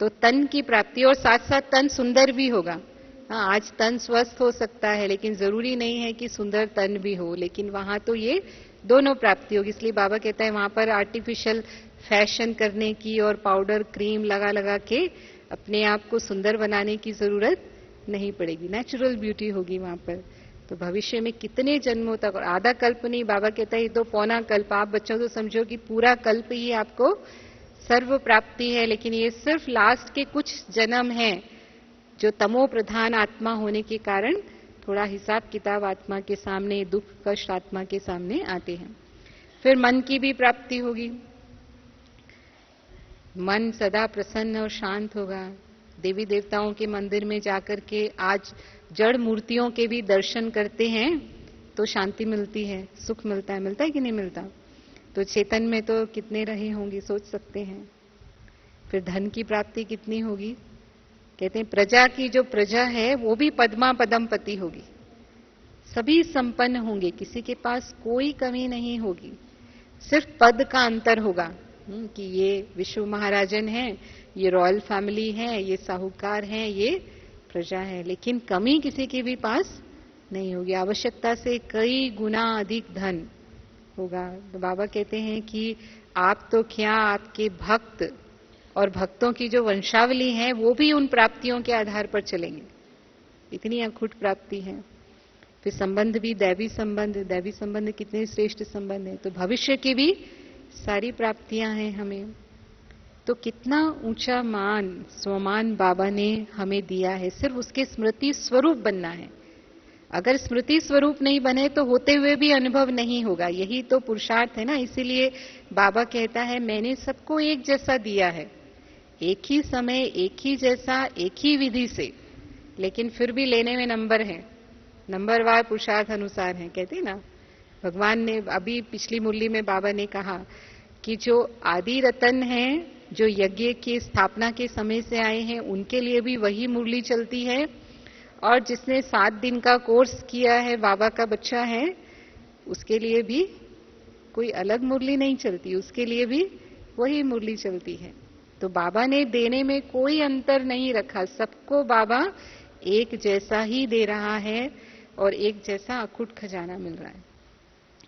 तो तन की प्राप्ति, और साथ साथ तन सुंदर भी होगा। आज तन स्वस्थ हो सकता है, लेकिन जरूरी नहीं है कि सुंदर तन भी हो, लेकिन वहां तो ये दोनों प्राप्ति होगी। इसलिए बाबा कहता है वहां पर आर्टिफिशियल फैशन करने की और पाउडर क्रीम लगा लगा के अपने आप को सुंदर बनाने की जरूरत नहीं पड़ेगी। नेचुरल ब्यूटी होगी वहां पर। तो भविष्य में कितने जन्मों तक, और आधा कल्प नहीं, बाबा कहता है ये तो पौना कल्प। आप बच्चों तो समझो कि पूरा कल्प ही आपको सर्व प्राप्ति है, लेकिन ये सिर्फ लास्ट के कुछ जन्म हैं जो तमो प्रधान आत्मा होने के कारण थोड़ा हिसाब किताब आत्मा के सामने, दुख कष्ट आत्मा के सामने आते हैं। फिर मन की भी प्राप्ति होगी। मन सदा प्रसन्न और शांत होगा। देवी देवताओं के मंदिर में जाकर के आज जड़ मूर्तियों के भी दर्शन करते हैं तो शांति मिलती है, सुख मिलता है कि नहीं मिलता? तो चेतन में तो कितने रहे होंगे, सोच सकते हैं। फिर धन की प्राप्ति कितनी होगी? कहते हैं प्रजा की जो प्रजा है वो भी पद्मा पदमपति होगी। सभी संपन्न होंगे, किसी के पास कोई कमी नहीं होगी। सिर्फ पद का अंतर होगा कि ये विश्व महाराजन है, ये रॉयल फैमिली है, ये साहूकार है, ये प्रजा है, लेकिन कमी किसी के भी पास नहीं होगी। आवश्यकता से कई गुना अधिक धन होगा। तो बाबा कहते हैं कि आप तो क्या, आपके भक्त और भक्तों की जो वंशावली है वो भी उन प्राप्तियों के आधार पर चलेंगे। इतनी अखुट प्राप्ति है। फिर संबंध भी दैवी संबंध, दैवी संबंध कितने श्रेष्ठ संबंध है। तो भविष्य की भी सारी प्राप्तियां हैं हमें। तो कितना ऊंचा मान स्वमान बाबा ने हमें दिया है। सिर्फ उसके स्मृति स्वरूप बनना है। अगर स्मृति स्वरूप नहीं बने तो होते हुए भी अनुभव नहीं होगा। यही तो पुरुषार्थ है ना। इसीलिए बाबा कहता है मैंने सबको एक जैसा दिया है, एक ही समय, एक ही जैसा, एक ही विधि से, लेकिन फिर भी लेने में नंबर है। नंबरवार पुरुषार्थ अनुसार है, कहते हैं ना। भगवान ने अभी पिछली मुरली में बाबा ने कहा कि जो आदि रतन हैं, जो यज्ञ की स्थापना के समय से आए हैं, उनके लिए भी वही मुरली चलती है, और जिसने 7 दिन का कोर्स किया है, बाबा का बच्चा है, उसके लिए भी कोई अलग मुरली नहीं चलती, उसके लिए भी वही मुरली चलती है। तो बाबा ने देने में कोई अंतर नहीं रखा। सबको बाबा एक जैसा ही दे रहा है और एक जैसा अखुट खजाना मिल रहा है।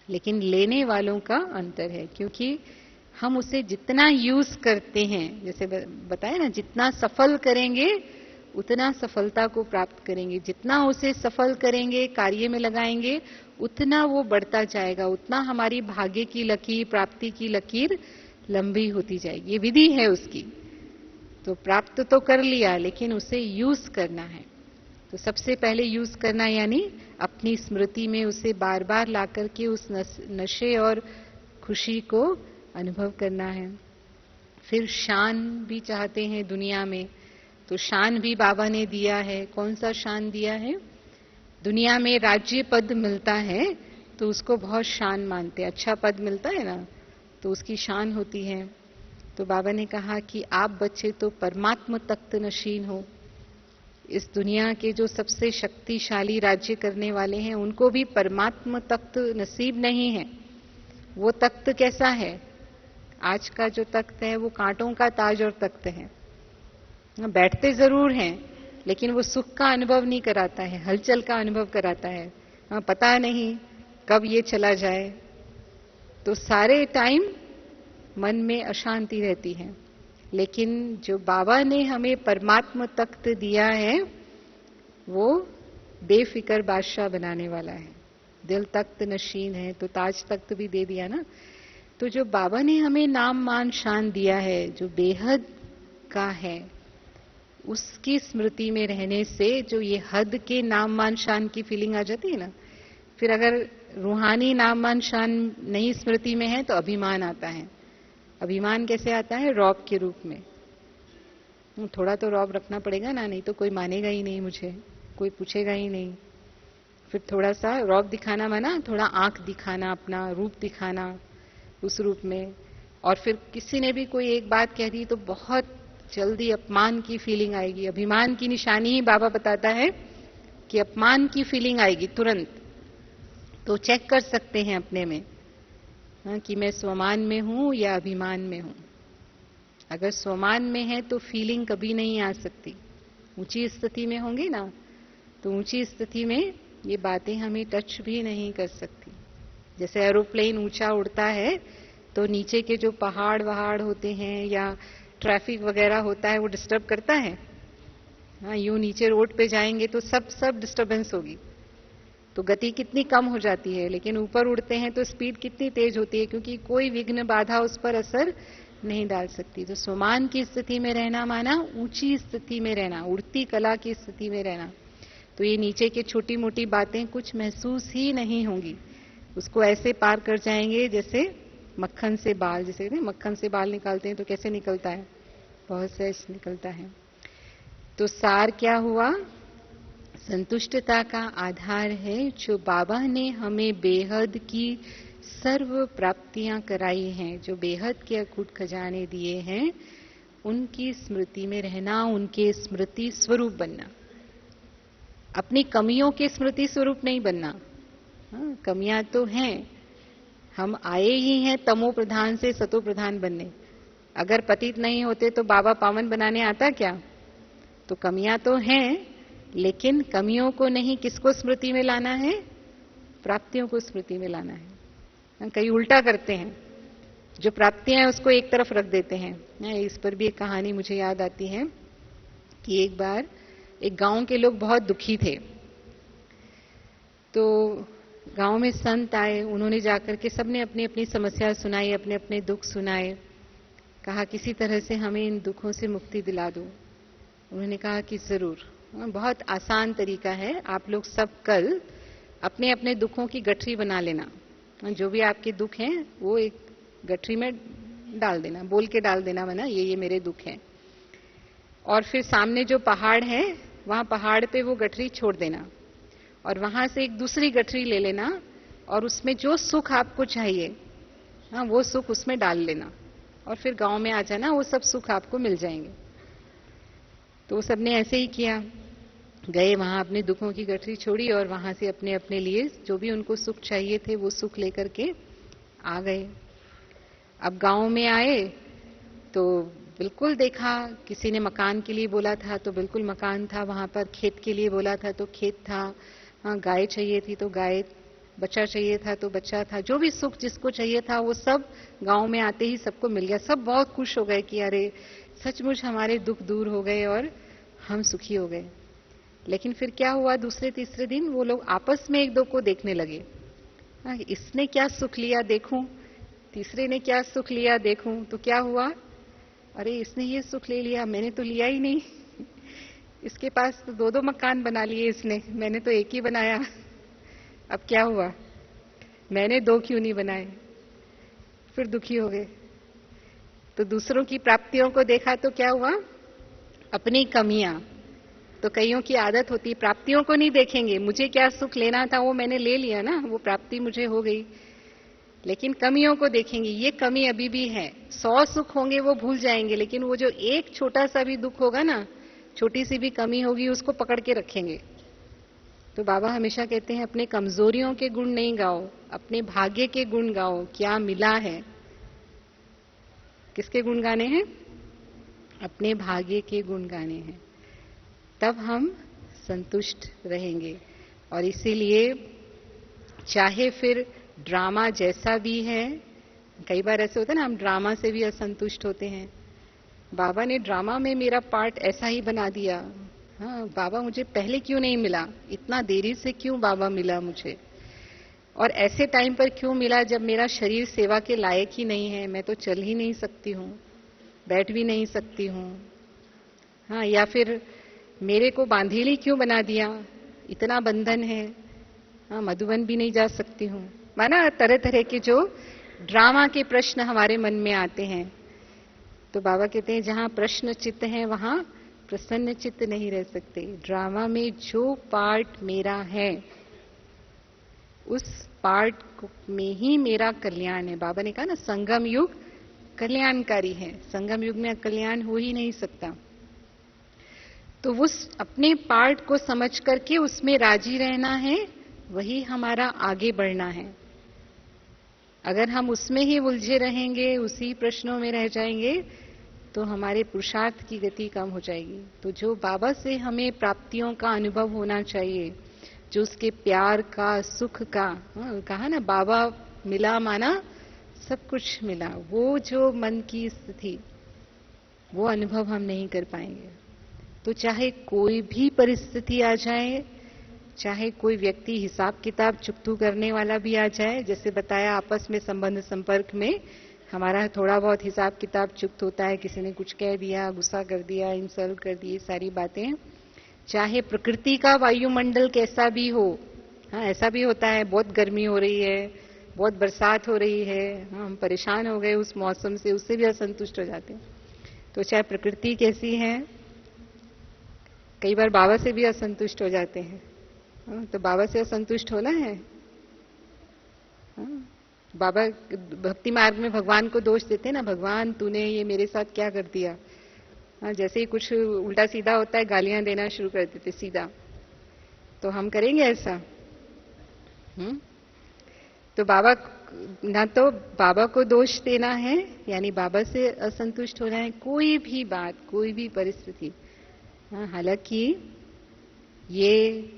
लेकिन लेने वालों का अंतर है, क्योंकि हम उसे जितना यूज करते हैं, जैसे बताया ना, जितना सफल करेंगे उतना सफलता को प्राप्त करेंगे। जितना उसे सफल करेंगे, कार्य में लगाएंगे, उतना वो बढ़ता जाएगा, उतना हमारी भाग्य की लकीर, प्राप्ति की लकीर लंबी होती जाएगी। ये विधि है उसकी। तो प्राप्त तो कर लिया, लेकिन उसे यूज करना है। तो सबसे पहले यूज करना यानी अपनी स्मृति में उसे बार बार ला करके उस नशे और खुशी को अनुभव करना है। फिर शान भी चाहते हैं दुनिया में, तो शान भी बाबा ने दिया है। कौन सा शान दिया है? दुनिया में राज्य पद मिलता है तो उसको बहुत शान मानते हैं। अच्छा पद मिलता है ना, तो उसकी शान होती है। तो बाबा ने कहा कि आप बच्चे तो परमात्म तख्त नशीन हो। इस दुनिया के जो सबसे शक्तिशाली राज्य करने वाले हैं, उनको भी परमात्म तख्त नसीब नहीं है। वो तख्त कैसा है? आज का जो तख्त है वो कांटों का ताज और तख्त है। बैठते जरूर हैं, लेकिन वो सुख का अनुभव नहीं कराता है, हलचल का अनुभव कराता है। पता नहीं कब ये चला जाए, तो सारे टाइम मन में अशांति रहती है। लेकिन जो बाबा ने हमें परमात्मा तख्त दिया है वो बेफिक्र बादशाह बनाने वाला है। दिल तख्त नशीन है, तो ताज तख्त भी दे दिया ना। तो जो बाबा ने हमें नाम मान शान दिया है, जो बेहद का है, उसकी स्मृति में रहने से जो ये हद के नाम मान शान की फीलिंग आ जाती है ना, फिर अगर रूहानी नाम मान शान नहीं स्मृति में है तो अभिमान आता है। अभिमान कैसे आता है? रौब के रूप में। थोड़ा तो रौब रखना पड़ेगा ना, नहीं तो कोई मानेगा ही नहीं मुझे, कोई पूछेगा ही नहीं। फिर थोड़ा सा रौब दिखाना माना, थोड़ा आंख दिखाना, अपना रूप दिखाना उस रूप में। और फिर किसी ने भी कोई एक बात कह दी तो बहुत जल्दी अपमान की फीलिंग आएगी। अभिमान की निशानी ही बाबा बताता है कि अपमान की फीलिंग आएगी तुरंत। तो चेक कर सकते हैं अपने में कि मैं स्वमान में हूं या अभिमान में हूं। अगर स्वमान में है तो फीलिंग कभी नहीं आ सकती। ऊंची स्थिति में होंगे ना, तो ऊंची स्थिति में ये बातें हमें टच भी नहीं कर सकती। जैसे एरोप्लेन ऊंचा उड़ता है तो नीचे के जो पहाड़ वहाड़ होते हैं या ट्रैफिक वगैरह होता है वो डिस्टर्ब करता है। हाँ, यूं नीचे रोड पे जाएंगे तो सब डिस्टर्बेंस होगी, तो गति कितनी कम हो जाती है। लेकिन ऊपर उड़ते हैं तो स्पीड कितनी तेज होती है, क्योंकि कोई विघ्न बाधा उस पर असर नहीं डाल सकती। तो स्वमान की स्थिति में रहना माना ऊंची स्थिति में रहना, उड़ती कला की स्थिति में रहना। तो ये नीचे की छोटी मोटी बातें कुछ महसूस ही नहीं होंगी, उसको ऐसे पार कर जाएंगे जैसे मक्खन से बाल। जैसे मक्खन से बाल निकालते हैं तो कैसे निकलता है? बहुत सहज निकलता है। तो सार क्या हुआ? संतुष्टता का आधार है जो बाबा ने हमें बेहद की सर्व प्राप्तियां कराई हैं, जो बेहद के अकूट खजाने दिए हैं, उनकी स्मृति में रहना, उनके स्मृति स्वरूप बनना। अपनी कमियों के स्मृति स्वरूप नहीं बनना। हाँ, कमियां तो हैं, हम आए ही हैं तमो प्रधान से सतो प्रधान बनने। अगर पतित नहीं होते तो बाबा पावन बनाने आता क्या? तो कमियां तो हैं, लेकिन कमियों को नहीं, किसको स्मृति में लाना है? प्राप्तियों को स्मृति में लाना है। कई उल्टा करते हैं, जो प्राप्तियां हैं उसको एक तरफ रख देते हैं। इस पर भी एक कहानी मुझे याद आती है कि एक बार एक गांव के लोग बहुत दुखी थे। तो गांव में संत आए, उन्होंने जाकर के सबने अपनी अपनी समस्या सुनाई, अपने अपने दुख सुनाए। कहा किसी तरह से हमें इन दुखों से मुक्ति दिला दो। उन्होंने कहा कि जरूर, बहुत आसान तरीका है, आप लोग सब कल अपने अपने दुखों की गठरी बना लेना। जो भी आपके दुख हैं वो एक गठरी में डाल देना, बोल के डाल देना वरना ये मेरे दुख हैं। और फिर सामने जो पहाड़ है वहां पहाड़ पे वो गठरी छोड़ देना, और वहां से एक दूसरी गठरी ले लेना और उसमें जो सुख आपको चाहिए, हाँ, वो सुख उसमें डाल लेना, और फिर गांव में आ जाना, वो सब सुख आपको मिल जाएंगे। तो सबने ऐसे ही किया, गए वहां अपने दुखों की गठरी छोड़ी और वहां से अपने अपने लिए जो भी उनको सुख चाहिए थे वो सुख लेकर के आ गए। अब गांव में आए तो बिल्कुल देखा, किसी ने मकान के लिए बोला था तो बिल्कुल मकान था वहां पर, खेत के लिए बोला था तो खेत था, हाँ, गाय चाहिए थी तो गाय, बच्चा चाहिए था तो बच्चा था, जो भी सुख जिसको चाहिए था वो सब गांव में आते ही सबको मिल गया। सब बहुत खुश हो गए कि अरे सचमुच हमारे दुख दूर हो गए और हम सुखी हो गए। लेकिन फिर क्या हुआ, दूसरे तीसरे दिन वो लोग आपस में एक दो को देखने लगे, इसने क्या सुख लिया देखूं, तीसरे ने क्या सुख लिया देखूं। तो क्या हुआ, अरे इसने ये सुख ले लिया, मैंने तो लिया ही नहीं, इसके पास तो दो दो मकान बना लिए इसने, मैंने तो एक ही बनाया। अब क्या हुआ, मैंने दो क्यों नहीं बनाए? फिर दुखी हो गए। तो दूसरों की प्राप्तियों को देखा तो क्या हुआ, अपनी कमियां। तो कईयों की आदत होती है प्राप्तियों को नहीं देखेंगे, मुझे क्या सुख लेना था वो मैंने ले लिया ना, वो प्राप्ति मुझे हो गई, लेकिन कमियों को देखेंगे, ये कमी अभी भी है। 100 सुख होंगे वो भूल जाएंगे, लेकिन वो जो एक छोटा सा भी दुख होगा ना, छोटी सी भी कमी होगी, उसको पकड़ के रखेंगे। तो बाबा हमेशा कहते हैं अपने कमजोरियों के गुण नहीं गाओ, अपने भाग्य के गुण गाओ, क्या मिला है। किसके गुण गाने हैं? अपने भाग्य के गुण गाने हैं। तब हम संतुष्ट रहेंगे। और इसीलिए चाहे फिर ड्रामा जैसा भी है, कई बार ऐसे होता है ना, हम ड्रामा से भी असंतुष्ट होते हैं। बाबा ने ड्रामा में मेरा पार्ट ऐसा ही बना दिया, हाँ बाबा मुझे पहले क्यों नहीं मिला, इतना देरी से क्यों बाबा मिला मुझे, और ऐसे टाइम पर क्यों मिला जब मेरा शरीर सेवा के लायक ही नहीं है, मैं तो चल ही नहीं सकती हूँ, बैठ भी नहीं सकती हूँ। हाँ, या फिर मेरे को बांधेली क्यों बना दिया, इतना बंधन है, हाँ मधुबन भी नहीं जा सकती हूँ। माना तरह तरह के जो ड्रामा के प्रश्न हमारे मन में आते हैं। तो बाबा कहते हैं जहां प्रश्न चित्त है वहां प्रसन्न चित्त नहीं रह सकते। ड्रामा में जो पार्ट मेरा है उस पार्ट में ही मेरा कल्याण है। बाबा ने कहा ना, संगम युग कल्याणकारी है, संगम युग में कल्याण हो ही नहीं सकता। तो उस अपने पार्ट को समझ करके उसमें राजी रहना है, वही हमारा आगे बढ़ना है। अगर हम उसमें ही उलझे रहेंगे, उसी प्रश्नों में रह जाएंगे, तो हमारे पुरुषार्थ की गति कम हो जाएगी। तो जो बाबा से हमें प्राप्तियों का अनुभव होना चाहिए, जो उसके प्यार का, सुख का, कहा ना बाबा मिला माना सब कुछ मिला, वो जो मन की स्थिति, वो अनुभव हम नहीं कर पाएंगे। तो चाहे कोई भी परिस्थिति आ जाए, चाहे कोई व्यक्ति हिसाब किताब चुकतू करने वाला भी आ जाए, जैसे बताया आपस में संबंध संपर्क में हमारा थोड़ा बहुत हिसाब किताब चुक्त होता है, किसी ने कुछ कह दिया, गुस्सा कर दिया, इंसल्ट कर दी, सारी बातें। चाहे प्रकृति का वायुमंडल कैसा भी हो, हाँ ऐसा भी होता है, बहुत गर्मी हो रही है, बहुत बरसात हो रही है, हाँ हम परेशान हो गए उस मौसम से, उससे भी असंतुष्ट हो जाते हैं। तो चाहे प्रकृति कैसी है, कई बार बाबा से भी असंतुष्ट हो जाते हैं। तो बाबा से असंतुष्ट होना है। बाबा भक्ति मार्ग में भगवान को दोष देते हैं ना, भगवान तूने ये मेरे साथ क्या कर दिया। जैसे ही कुछ उल्टा सीधा होता है गालियां देना शुरू कर देते सीधा। तो हम करेंगे ऐसा? तो बाबा ना, तो बाबा को दोष देना है यानी बाबा से असंतुष्ट होना है, कोई भी बात, कोई भी परिस्थिति। हालांकि ये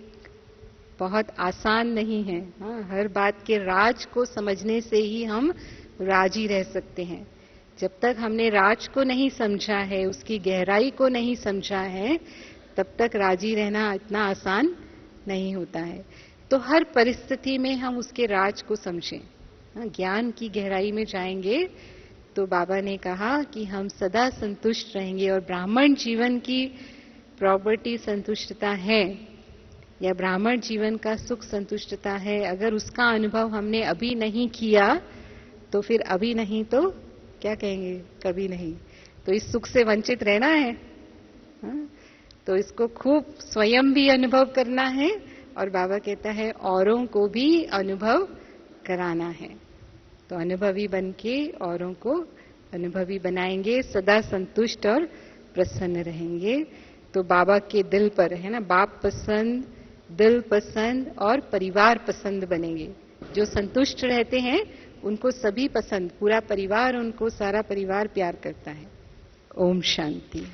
बहुत आसान नहीं है। हर बात के राज को समझने से ही हम राजी रह सकते हैं। जब तक हमने राज को नहीं समझा है, उसकी गहराई को नहीं समझा है, तब तक राजी रहना इतना आसान नहीं होता है। तो हर परिस्थिति में हम उसके राज को समझें, ज्ञान की गहराई में जाएंगे तो बाबा ने कहा कि हम सदा संतुष्ट रहेंगे। और ब्राह्मण जीवन की प्रॉपर्टी संतुष्टता है, या ब्राह्मण जीवन का सुख संतुष्टता है। अगर उसका अनुभव हमने अभी नहीं किया तो फिर अभी नहीं तो क्या कहेंगे, कभी नहीं। तो इस सुख से वंचित रहना है, तो इसको खूब स्वयं भी अनुभव करना है, और बाबा कहता है औरों को भी अनुभव कराना है। तो अनुभवी बन के औरों को अनुभवी बनाएंगे, सदा संतुष्ट और प्रसन्न रहेंगे। तो बाबा के दिल पर है ना, बाप पसंद, दिल पसंद और परिवार पसंद बनेंगे। जो संतुष्ट रहते हैं उनको सभी पसंद, पूरा परिवार, उनको सारा परिवार प्यार करता है। ओम शांति।